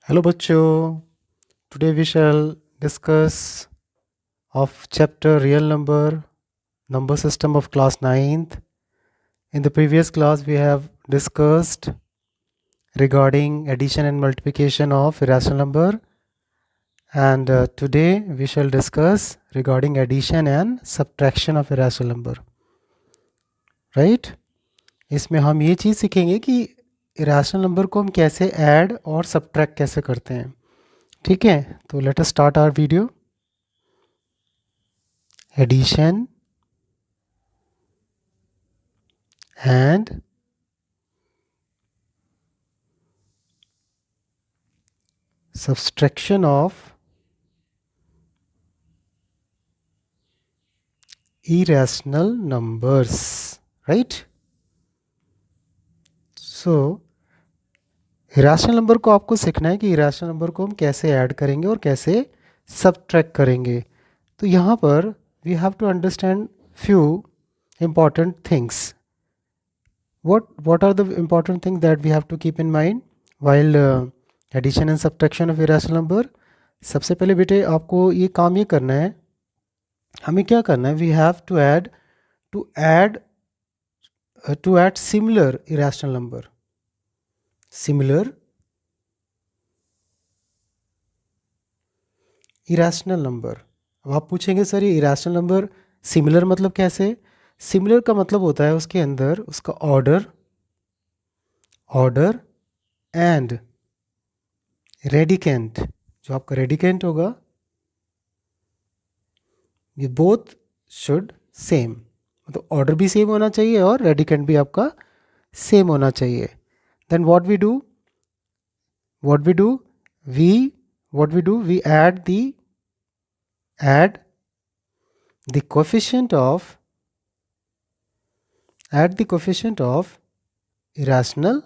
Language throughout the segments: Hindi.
Hello bachcho, today we shall discuss of chapter real number system of class ninth. In the previous class we have discussed regarding addition and multiplication of irrational number, and today we shall discuss regarding addition and subtraction of irrational number, right? इसमें हम ये चीज़ सीखेंगे कि इरेशनल नंबर को हम कैसे ऐड और सब्ट्रैक्ट कैसे करते हैं। ठीक है, तो let us start our video. Addition and subtraction of irrational numbers, right? So irrational number को आपको सीखना है कि इरेशनल नंबर को हम कैसे ऐड करेंगे और कैसे सब्ट्रैक्ट करेंगे। तो यहाँ पर we have to understand few important things. What are the important things that we have to keep in mind while addition and subtraction of irrational number? सबसे पहले बेटे आपको ये काम ये करना है, हमें क्या करना है, we have to add to add similar irrational number. Similar irrational number. अब आप पूछेंगे सर ये irrational number similar मतलब कैसे? Similar का मतलब होता है उसके अंदर उसका order and radicand, जो आपका radicand होगा ये both should same, मतलब order भी same होना चाहिए और radicand भी आपका same होना चाहिए. Then what we do, we add the coefficient of irrational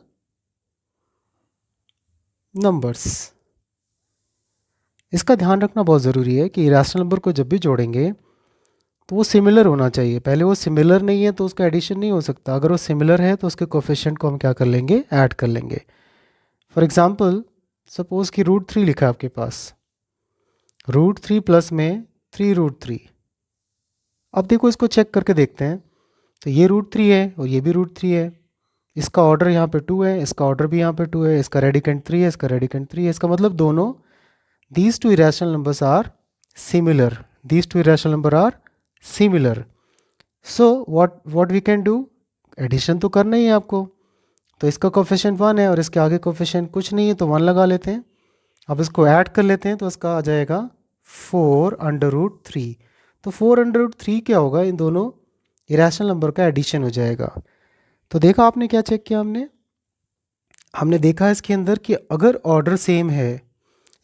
numbers. इसका ध्यान रखना बहुत ज़रूरी है कि irrational नंबर को जब भी जोड़ेंगे तो वो सिमिलर होना चाहिए। पहले वो सिमिलर नहीं है तो उसका एडिशन नहीं हो सकता, अगर वो सिमिलर है तो उसके कोफिशिएंट को हम क्या कर लेंगे, ऐड कर लेंगे। फॉर एग्जांपल सपोज़ कि √3 लिखा है आपके पास, √3 प्लस में 3√3। अब देखो इसको चेक करके देखते हैं, तो ये √3 है और ये भी √3 है, इसका ऑर्डर यहाँ पे 2 है, इसका ऑर्डर भी यहाँ पे 2 है, इसका रेडिकेंट 3 है, इसका रेडिकेंट 3 है। इसका मतलब दोनों these two irrational numbers are similar. These two irrational numbers are similar. So what we can do, addition तो करना ही है आपको, तो इसका कोफिशिएंट 1 है और इसके आगे कोफिशिएंट कुछ नहीं है तो 1 लगा लेते हैं। अब इसको ऐड कर लेते हैं तो इसका आ जाएगा 4√3। तो 4√3 क्या होगा, इन दोनों इरेशनल नंबर का एडिशन हो जाएगा। तो देखा आपने क्या चेक किया, हमने देखा इसके अंदर कि अगर ऑर्डर सेम है,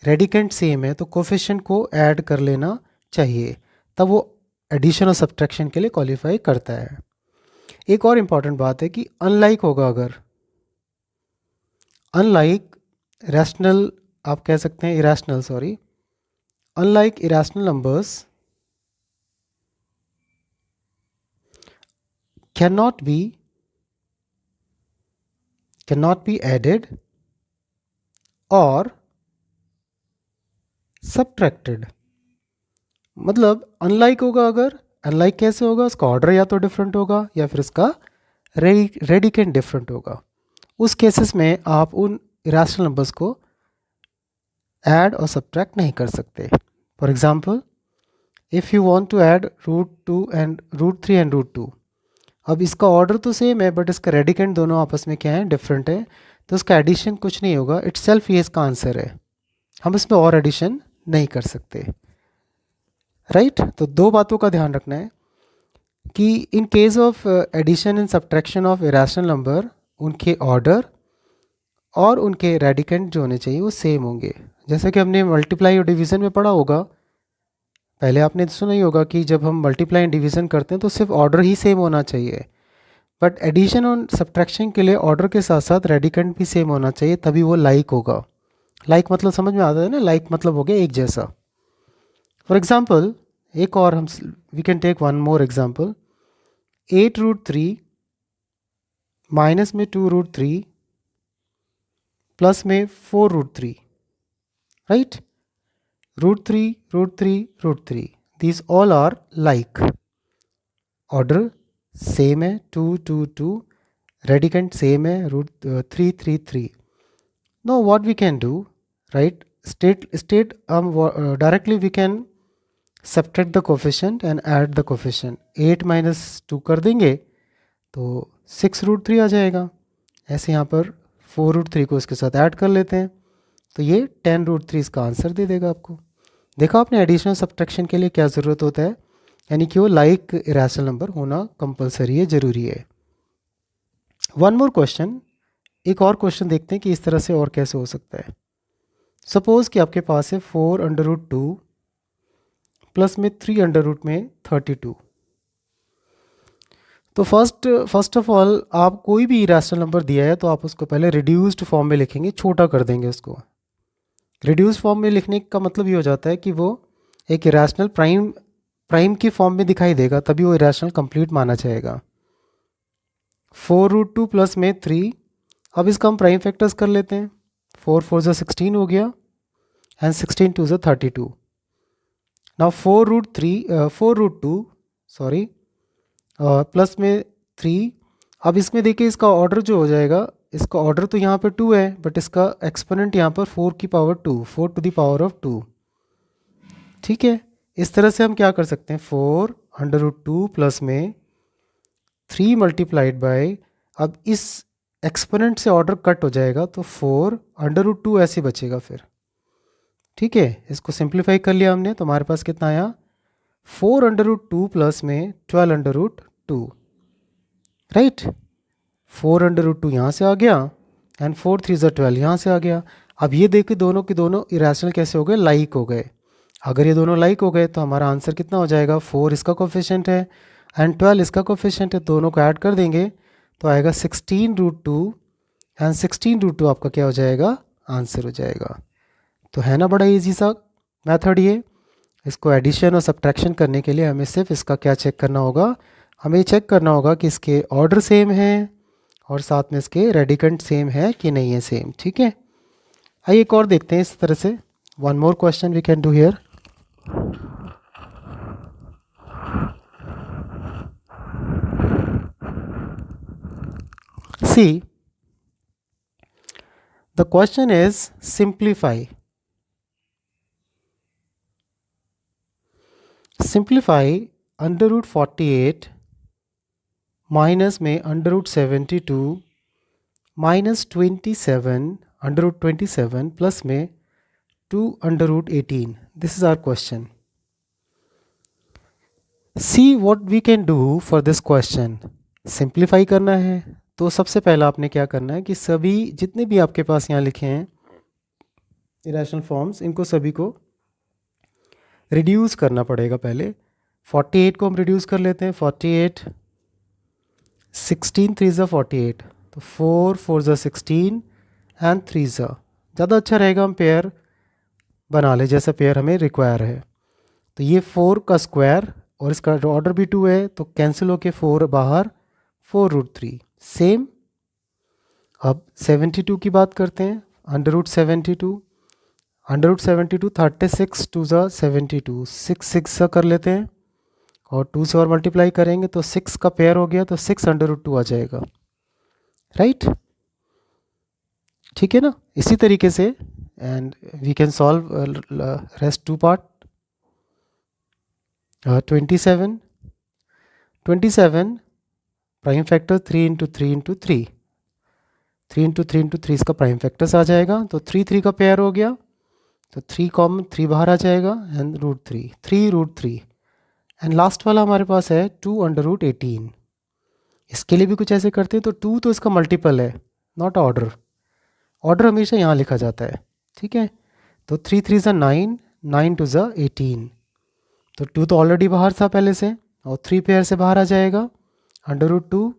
रेडिकेंट सेम है, तो कोफिशिएंट को ऐड कर लेना चाहिए, तब वो एडिशन और सब्ट्रैक्शन के लिए क्वालिफाई करता है। एक और इम्पॉर्टेंट बात है कि अनलाइक होगा, अगर अनलाइक रैशनल, आप कह सकते हैं irrational, sorry, unlike irrational numbers cannot be added or subtracted। मतलब अनलाइक होगा, अगर अनलाइक कैसे होगा, उसका ऑर्डर या तो डिफरेंट होगा या फिर उसका रेडिकेंट डिफरेंट होगा। उस केसेस में आप उन इरेशनल नंबर्स को ऐड और सब्ट्रैक्ट नहीं कर सकते। For example if you want to add √3 and √2, अब इसका ऑर्डर तो सेम है बट इसका रेडिकेंट दोनों आपस में क्या है, डिफरेंट है, तो उसका एडिशन कुछ नहीं होगा, इटसेल्फ ये इसका आंसर है, हम इसमें और एडिशन नहीं कर सकते, राइट। तो दो बातों का ध्यान रखना है कि in case of addition and subtraction of irrational number, उनके ऑर्डर और उनके रेडिकेंट जो होने चाहिए वो सेम होंगे। जैसे कि हमने मल्टीप्लाई और डिवीज़न में पढ़ा होगा, पहले आपने सुना ही होगा कि जब हम मल्टीप्लाई एंड डिवीज़न करते हैं तो सिर्फ ऑर्डर ही सेम होना चाहिए, बट एडिशन और सब्ट्रैक्शन के लिए ऑर्डर के साथ साथ रेडिकेंट भी सेम होना चाहिए, तभी वो लाइक होगा। लाइक मतलब समझ में आता है ना, लाइक मतलब हो गया एक जैसा। फॉर एग्जाम्पल एक और हम, we can take one more example, 8√3 minus में 2√3 प्लस में 4√3। Right. Root three, root three, root three, these all are like, order same है, two two two, radicand same है, root three three three. Now what we can do, right? State directly we can subtract the coefficient and add the coefficient. 8 minus 2 कर देंगे तो 6 रूट थ्री आ जाएगा. ऐसे यहाँ पर 4 रूट थ्री को इसके साथ ऐड कर लेते हैं तो ये 10 रूट थ्री इसका आंसर दे देगा आपको. देखा आपने एडिशनल सब्ट्रैक्शन के लिए क्या ज़रूरत होता है, यानी कि वो लाइक इरेशनल नंबर होना कंपलसरी है, ज़रूरी है. वन मोर क्वेश्चन, एक और क्वेश्चन देखते हैं कि इस तरह से और कैसे हो सकता है. सपोज़ कि आपके पास है 4 अंडर रूट टू प्लस में 3 अंडर रूट में 32. तो फर्स्ट ऑफ ऑल आप कोई भी इरेशनल नंबर दिया है तो आप उसको पहले रिड्यूस्ड फॉर्म में लिखेंगे, छोटा कर देंगे उसको. रिड्यूस्ड फॉर्म में लिखने का मतलब ये हो जाता है कि वो एक इरेशनल प्राइम की फॉर्म में दिखाई देगा, तभी वो इरेशनल कंप्लीट माना जाएगा. 4 रूट टू प्लस में 3, अब इसका हम प्राइम फैक्टर्स कर लेते हैं. 4 4 ज़ा 16 हो गया एंड 16 2 ज़ा 32. Now 4 root two sorry plus में 3. अब इसमें देखिए इसका ऑर्डर जो हो जाएगा, इसका ऑर्डर तो यहाँ पर 2 है बट इसका एक्सपोनेंट यहाँ पर 4 की power 2, 4 to the power of 2. ठीक है, इस तरह से हम क्या कर सकते हैं, 4 अंडर रूट टू प्लस में 3 मल्टीप्लाइड बाय, अब इस एक्सपोनेंट से ऑर्डर कट हो जाएगा तो 4 अंडर रूट टू ऐसे बचेगा फिर. ठीक है, इसको सिंप्लीफाई कर लिया हमने तो हमारे पास कितना आया, 4 अंडर रूट टू प्लस में 12 under root two. Right, 4 under root two यहाँ से आ गया एंड 4 3 ज़ा 12 यहाँ से आ गया. अब ये देखिए दोनों के दोनों इरेशनल कैसे हो गए, लाइक हो गए. अगर ये दोनों लाइक हो गए तो हमारा आंसर कितना हो जाएगा, 4 इसका कोफिशिएंट है एंड 12 इसका कोफिशिएंट है, दोनों को ऐड कर देंगे तो आएगा 16 root two and 16 root two आपका क्या हो जाएगा, आंसर हो जाएगा. तो है ना बड़ा इजी सा मेथड ये. इसको एडिशन और सब्ट्रैक्शन करने के लिए हमें सिर्फ इसका क्या चेक करना होगा, हमें चेक करना होगा कि इसके ऑर्डर सेम है और साथ में इसके रेडिकेंट सेम है कि नहीं है सेम. ठीक है, आइए एक और देखते हैं इस तरह से. One more question we can do here. See, the question is simplify. Simplify under root 48 minus में under root 72 minus 27 under root 27 plus में 2 under root 18. This is our question. See what we can do for this question. Simplify करना है तो सबसे पहला आपने क्या करना है कि सभी जितने भी आपके पास यहाँ लिखे हैं इरेशनल फॉर्म्स, इनको सभी को रिड्यूस करना पड़ेगा. पहले 48 को हम रिड्यूस कर लेते हैं. 48 16 3 ज़ा 48 तो 4 4 ज़ा 16 एंड 3 ज़ा, ज़्यादा अच्छा रहेगा हम पेयर बना ले जैसा पेयर हमें रिक्वायर है. तो ये 4 का स्क्वायर और इसका ऑर्डर भी 2 है तो कैंसिल होके 4 बाहर, 4 रूट 3 सेम. अब 72 की बात करते हैं. अंडर रूट 72, अंडर रूट 72 36 2 ज़ा 72, 6 6 सा कर लेते हैं और 2 से और मल्टीप्लाई करेंगे तो 6 का पेयर हो गया तो 6 अंडर रूट 2 आ जाएगा. राइट, ठीक है ना. इसी तरीके से and we can solve rest two part. 27 prime factor 3 into 3 into 3, 3 into 3 into 3 इसका प्राइम फैक्टर्स आ जाएगा तो 3 3 का पेयर हो गया तो 3 कॉमन 3 बाहर आ जाएगा and root 3 root 3 and last वाला हमारे पास है 2 अंडर रूट 18. इसके लिए भी कुछ ऐसे करते हैं तो 2 तो इसका मल्टीपल है, नॉट ऑर्डर. ऑर्डर हमेशा यहाँ लिखा जाता है. ठीक है, तो 3 3 ज़ा 9, 9 2 ज़ा 18 तो 2 तो ऑलरेडी बाहर था पहले से और 3 पेयर से बाहर आ जाएगा अंडर रूट 2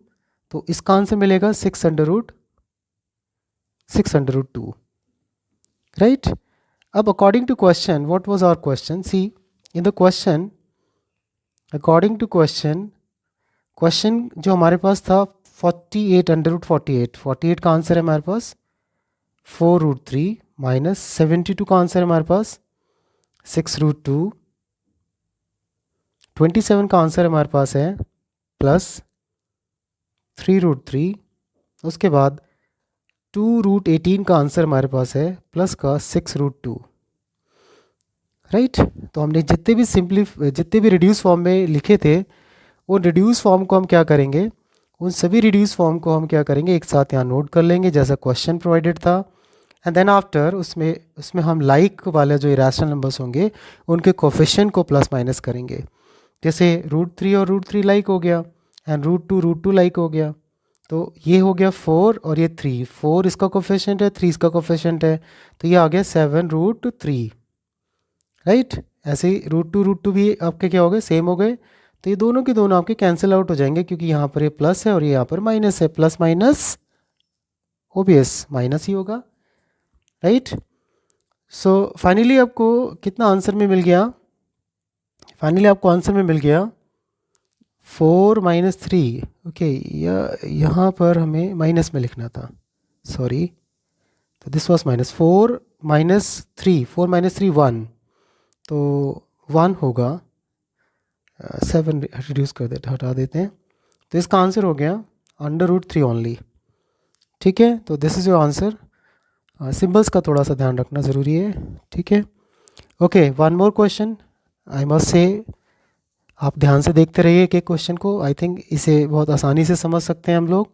तो इसका आंसर मिलेगा 6 अंडर रूट 2. राइट, अब according to question what was our question. See in the question, according to question जो हमारे पास था 48 अंडर रूट 48 का आंसर है हमारे पास 4 रूट 3 -72 का आंसर है हमारे पास 6√2। 27 का आंसर हमारे पास है +3√3। उसके बाद 2√18 का आंसर हमारे पास है प्लस का 6√2। राइट, तो हमने जितने भी रिड्यूस फॉर्म में लिखे थे उन रिड्यूस फॉर्म को हम क्या करेंगे, उन सभी रिड्यूस फॉर्म को हम क्या करेंगे, एक साथ यहाँ नोट कर लेंगे जैसा क्वेश्चन प्रोवाइडेड था। एंड देन आफ्टर उसमें हम लाइक वाले जो इरेशनल नंबर्स होंगे उनके कोफिशिएंट को प्लस माइनस करेंगे। जैसे √3 और √3 लाइक हो गया एंड √2 लाइक हो गया, तो ये हो गया 4 और ये 3। 4 इसका कोफिशिएंट है, 3 इसका कोफिशिएंट है, तो ये आ गया 7√3। राइट, ऐसे ही √2 भी आपके क्या हो गए, सेम हो गए। तो ये दोनों के दोनों आपके कैंसिल आउट हो जाएंगे क्योंकि यहाँ पर ये प्लस है और ये यहाँ पर माइनस है। प्लस माइनस ओबियस माइनस ही होगा। राइट, सो फाइनली आपको कितना आंसर में मिल गया, फाइनली आपको आंसर में मिल गया 4 - 3। ओके, यहाँ पर हमें माइनस में लिखना था, सॉरी, तो दिस वॉज -4 - 3। 4 - 3 1, तो 1 होगा, 7 रिड्यूस कर देते, हटा देते हैं, तो इसका आंसर हो गया √3 ओनली। ठीक है, तो this is your answer. Symbols का थोड़ा सा ध्यान रखना ज़रूरी है। ठीक है, okay, one more question. I must say आप ध्यान से देखते रहिए कि क्वेश्चन को, आई थिंक इसे बहुत आसानी से समझ सकते हैं हम लोग,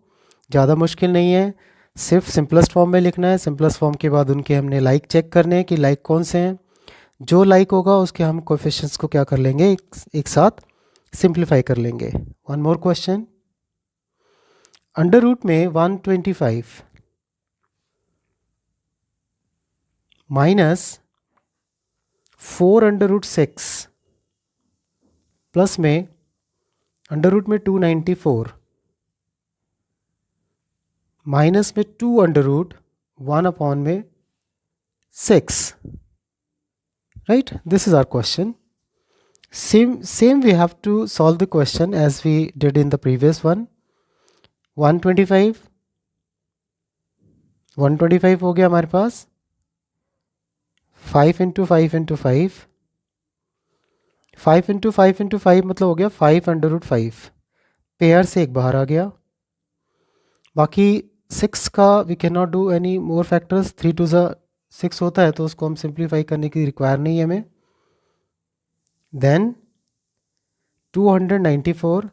ज़्यादा मुश्किल नहीं है, सिर्फ सिंपलेस्ट फॉर्म में लिखना है। सिंपलेस्ट फॉर्म के बाद उनके हमने लाइक चेक करने हैं कि लाइक कौन से हैं, जो लाइक होगा उसके हम कोएफिशिएंट्स को क्या कर लेंगे, एक साथ सिंप्लीफाई कर लेंगे। One more question, under root में 125 माइनस 4√6 प्लस में अंडर रूट में 294 माइनस में 2√1/6। right, this is our question. Same we have to solve the question as we did in the previous one. 125 हो गया हमारे पास 5 × 5 × 5, 5 × 5 × 5 मतलब हो गया 5√5। पेयर से एक बाहर आ गया, बाकी 6 का we can not do any more factors. 3 × 2 = 6 होता है, तो उसको हम सिंप्लीफाई करने की रिक्वायर नहीं है हमें। Then 294,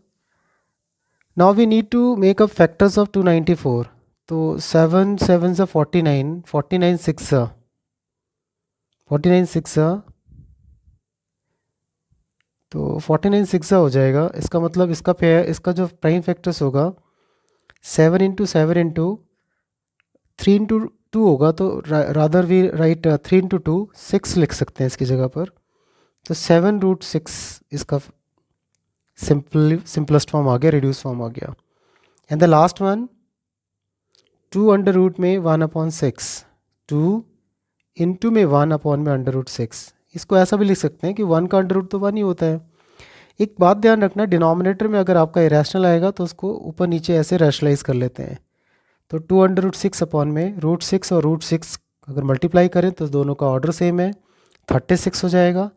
now we need to make up factors of 294। तो 7 7 सा 49, 49 6 सा 49 6 सा, तो 49 6 सा हो जाएगा। इसका मतलब इसका पेयर, इसका जो प्राइम फैक्टर्स होगा 7 × 7 × 3 × 2 होगा, तो रादर वी राइट 3 × 2 6 लिख सकते हैं इसकी जगह पर। तो 7√6 इसका सिंपलेस्ट फॉर्म आ गया, रिड्यूस फॉर्म आ गया। And the last one 2 under root में 1/6, 2 × में 1/√6। इसको ऐसा भी लिख सकते हैं कि 1 का अंडर रूट तो 1 ही होता है। एक बात ध्यान रखना, डिनोमिनेटर में अगर आपका इरेशनल आएगा तो उसको ऊपर नीचे ऐसे रैशनलाइज कर लेते हैं। तो 2√6 में √6 और √6 अगर मल्टीप्लाई करें तो दोनों का ऑर्डर सेम है, 36 हो जाएगा,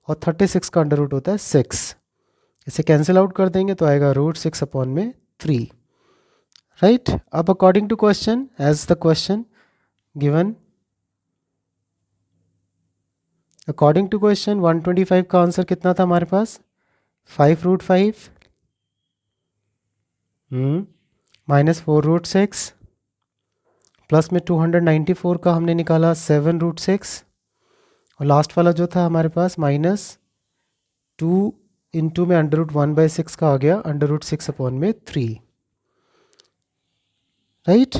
और 36 का अंडर रूट होता है 6। इसे कैंसिल आउट कर देंगे तो आएगा √6/3। राइट, अब according to question, as the question given, according to question 125 का आंसर कितना था हमारे पास, 5√5 माइनस 4√6 प्लस में 294 का हमने निकाला 7√6, और लास्ट वाला जो था हमारे पास -2 × में √1/6 का आ गया √6/3। राइट,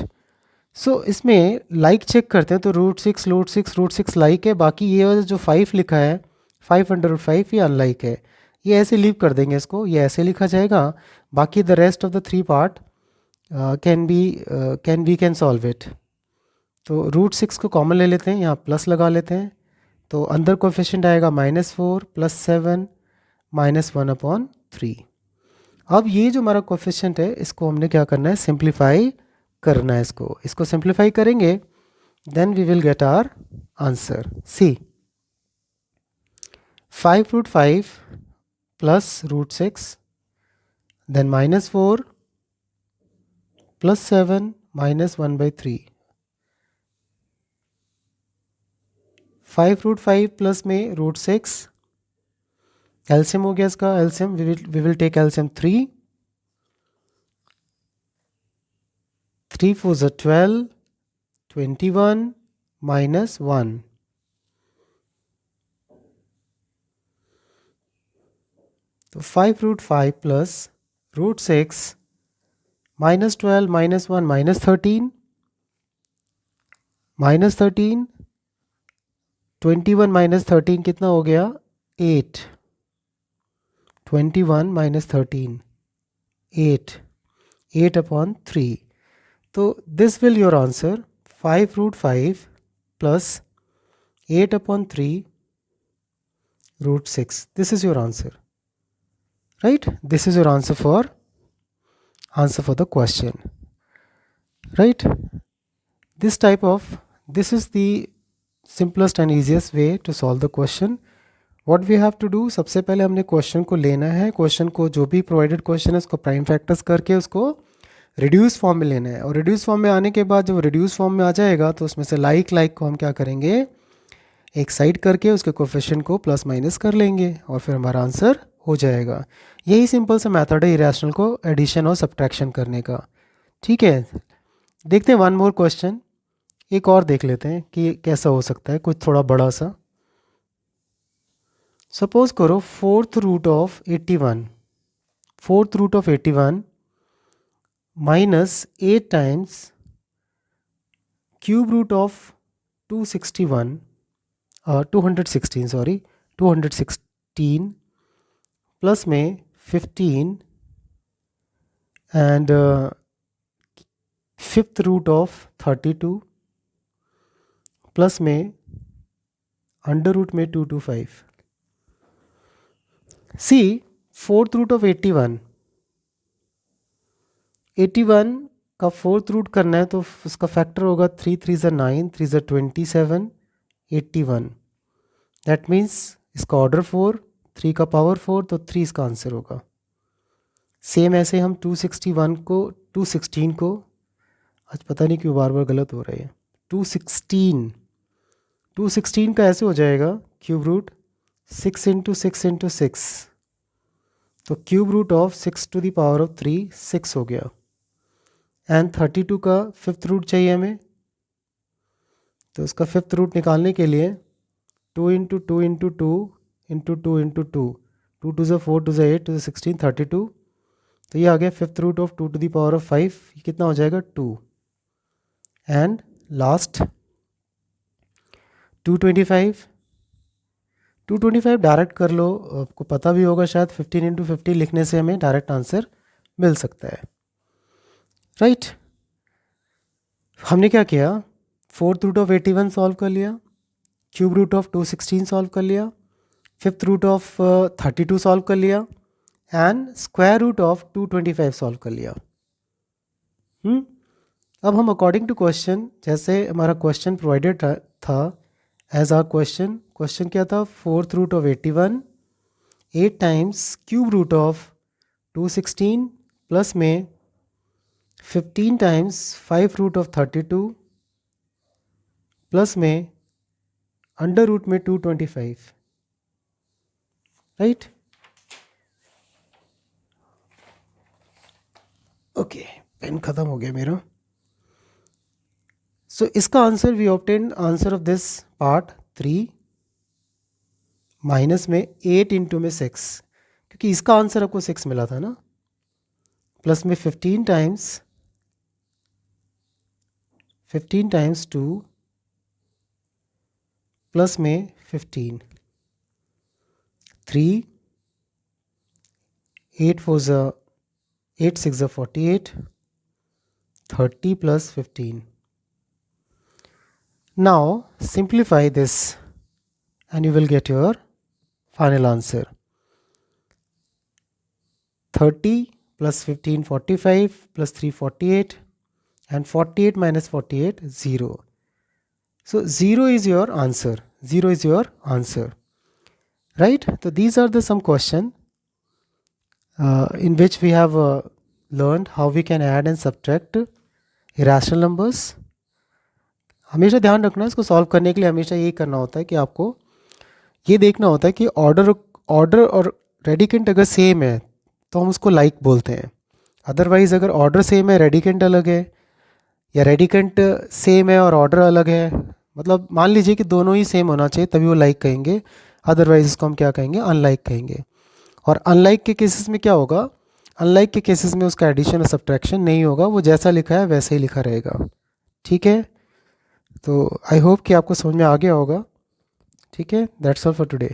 सो इसमें लाइक चेक करते हैं तो √6 लाइक है, बाकी ये जो 5 लिखा है 5/5 ये अनलाइक है। ये ऐसे लीव कर देंगे इसको, ये ऐसे लिखा जाएगा। बाकी the rest of the 3 part can solve it. तो √6 को कॉमन ले लेते हैं, यहाँ प्लस लगा लेते हैं, तो अंदर कोफिशिएंट आएगा -4 + 7 -1/3। अब ये जो हमारा कोफिशिएंट है इसको हमने क्या करना है, सिंप्लीफाई करना है। इसको सिंप्लीफाई करेंगे, then we will get our answer. See, 5 root 5 plus root 6, then minus 4 plus 7 minus 1 by 3. 5 root 5 plus में root 6, एल्सियम हो गया इसका, एल्सियम we will take LCM 3, 3 4 12, 21 minus 1. तो 5 root 5 plus root 6 minus 12 minus 1 minus 13, minus 13, 21 minus 13 कितना हो गया 8, 21 minus 13 8, 8 upon 3. तो this will your answer 5 root 5 plus 8 upon 3 root 6. This is your answer. Right? This is your answer for the question. Right? This is the simplest and easiest way to solve the question. What we have to do, सबसे पहले हमने क्वेश्चन को लेना है, क्वेश्चन को जो भी प्रोवाइडेड क्वेश्चन है उसको प्राइम फैक्टर्स करके उसको रिड्यूस फॉर्म में लेना है, और रिड्यूस फॉर्म में आने के बाद जब रिड्यूस फॉर्म में आ जाएगा तो उसमें से लाइक को हम क्या करेंगे, एक साइड करके उसके कोफिशिएंट को प्लस माइनस कर लेंगे और फिर हमारा आंसर हो जाएगा. यही सिंपल सा मेथड है इरेशनल को एडिशन और सब्ट्रैक्शन करने का. ठीक है, देखते हैं वन मोर क्वेश्चन, एक और देख लेते हैं कि कैसा हो सकता है, कुछ थोड़ा बड़ा सा. सपोज करो fourth root of 81 minus 8 times cube root of 216 plus में 15 and fifth root of 32 plus में अंडर रूट में 225. सी फोर्थ रूट ऑफ 81 का फोर्थ रूट करना है तो उसका फैक्टर होगा 3 3 9, 3 27, 81. दैट मीन्स इसका ऑर्डर 4, 3 का पावर 4, तो 3 इसका आंसर होगा. सेम ऐसे हम 216 को आज पता नहीं क्यों बार बार गलत हो रहा है, 216 का ऐसे हो जाएगा क्यूब रूट 6 इंटू 6 इंटू 6, तो cube root of 6 to the power of 3 6 हो गया. एंड 32 का फिफ्थ रूट चाहिए हमें, तो इसका फिफ्थ रूट निकालने के लिए 2 into 2 into 2 into 2 into 2, 2 to ज़ा 4 टू ज़ा 8 टू ज़ा 16 32, तो ये आ गया fifth root of 2 to the power of 5, ये कितना हो जाएगा 2. एंड लास्ट 225 डायरेक्ट कर लो, आपको पता भी होगा शायद 15 इंटू 50 लिखने से हमें डायरेक्ट आंसर मिल सकता है. राइट हमने क्या किया, फोर्थ रूट ऑफ 81 सॉल्व कर लिया, क्यूब रूट ऑफ 216 सॉल्व कर लिया, फिफ्थ रूट ऑफ 32 सॉल्व कर लिया, and square root of 225 solve कर लिया. अब हम अकॉर्डिंग टू क्वेश्चन, जैसे हमारा क्वेश्चन प्रोवाइडेड था एज आर क्वेश्चन क्या था, fourth root of 81 8 times cube root of 216 plus में 15 टाइम्स 5 रूट ऑफ 32 प्लस में अंडर रूट में 225. राइट ओके, पेन ख़त्म हो गया मेरा. सो इसका answer we obtain answer of this part 3 minus में 8 इंटू में 6, क्योंकि इसका आंसर आपको 6 मिला था ना, प्लस में 15 टाइम्स 2 प्लस में 15, 3 8 4 ज़ा 8 6 ज़ा 48, 30 plus 15. Now simplify this and you will get your final answer. 30 plus 15 45 plus 3 48, and 48 minus 48 0. So 0 is your answer. 0 is your answer. Right? So these are the some question in which we have learned how we can add and subtract irrational numbers. हमेशा ध्यान रखना, इसको सॉल्व करने के लिए हमेशा यही करना होता है कि आपको ये देखना होता है कि ऑर्डर और रेडिकेंट अगर सेम है तो हम उसको लाइक बोलते हैं। अदरवाइज़ अगर ऑर्डर सेम है रेडिकेंट अलग है, या रेडिकेंट सेम है और ऑर्डर अलग है, मतलब मान लीजिए कि दोनों ही सेम होना चाहिए तभी वो लाइक कहेंगे, अदरवाइज इसको हम क्या कहेंगे, अनलाइक कहेंगे। और अनलाइक के केसेस में क्या होगा, अनलाइक के केसेस में उसका एडिशन और सब्ट्रैक्शन नहीं होगा, वो जैसा लिखा है वैसे ही लिखा रहेगा। ठीक है, तो आई होप कि आपको समझ में आ गया होगा। ठीक है, दैट्स ऑल फॉर टुडे।